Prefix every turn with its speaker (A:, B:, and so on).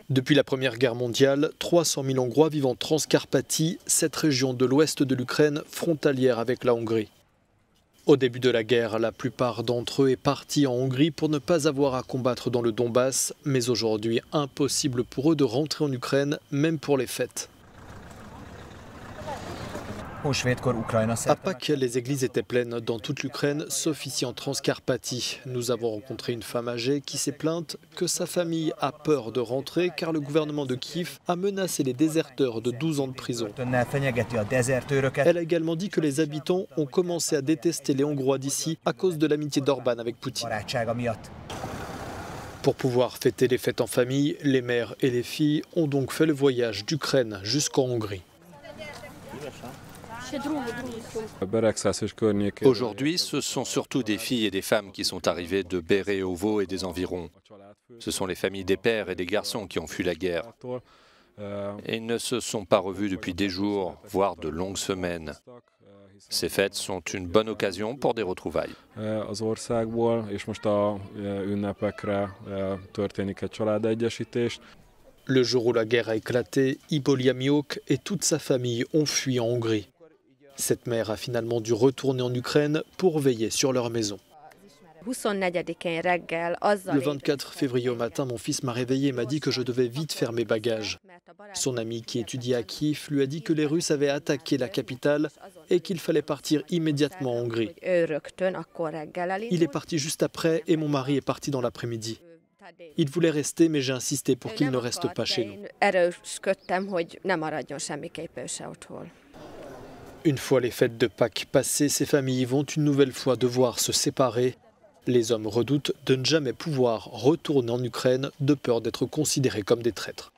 A: Depuis la Première Guerre mondiale, 300 000 Hongrois vivent en Transcarpathie, cette région de l'ouest de l'Ukraine frontalière avec la Hongrie. Au début de la guerre, la plupart d'entre eux est partis en Hongrie pour ne pas avoir à combattre dans le Donbass, mais aujourd'hui impossible pour eux de rentrer en Ukraine, même pour les fêtes. À Pâques, les églises étaient pleines dans toute l'Ukraine, sauf ici en Transcarpathie. Nous avons rencontré une femme âgée qui s'est plainte que sa famille a peur de rentrer car le gouvernement de Kiev a menacé les déserteurs de 12 ans de prison. Elle a également dit que les habitants ont commencé à détester les Hongrois d'ici à cause de l'amitié d'Orban avec Poutine. Pour pouvoir fêter les fêtes en famille, les mères et les filles ont donc fait le voyage d'Ukraine jusqu'en Hongrie.
B: Aujourd'hui, ce sont surtout des filles et des femmes qui sont arrivées de Béréovo et des environs. Ce sont les familles des pères et des garçons qui ont fui la guerre. Et ils ne se sont pas revus depuis des jours, voire de longues semaines. Ces fêtes sont une bonne occasion pour des retrouvailles.
A: Le jour où la guerre a éclaté, Ibolia Miók et toute sa famille ont fui en Hongrie. Cette mère a finalement dû retourner en Ukraine pour veiller sur leur maison. Le 24 février au matin, mon fils m'a réveillé et m'a dit que je devais vite faire mes bagages. Son ami qui étudiait à Kiev lui a dit que les Russes avaient attaqué la capitale et qu'il fallait partir immédiatement en Hongrie. Il est parti juste après et mon mari est parti dans l'après-midi. Il voulait rester, mais j'ai insisté pour qu'il ne reste pas chez nous. Une fois les fêtes de Pâques passées, ces familles vont une nouvelle fois devoir se séparer. Les hommes redoutent de ne jamais pouvoir retourner en Ukraine de peur d'être considérés comme des traîtres.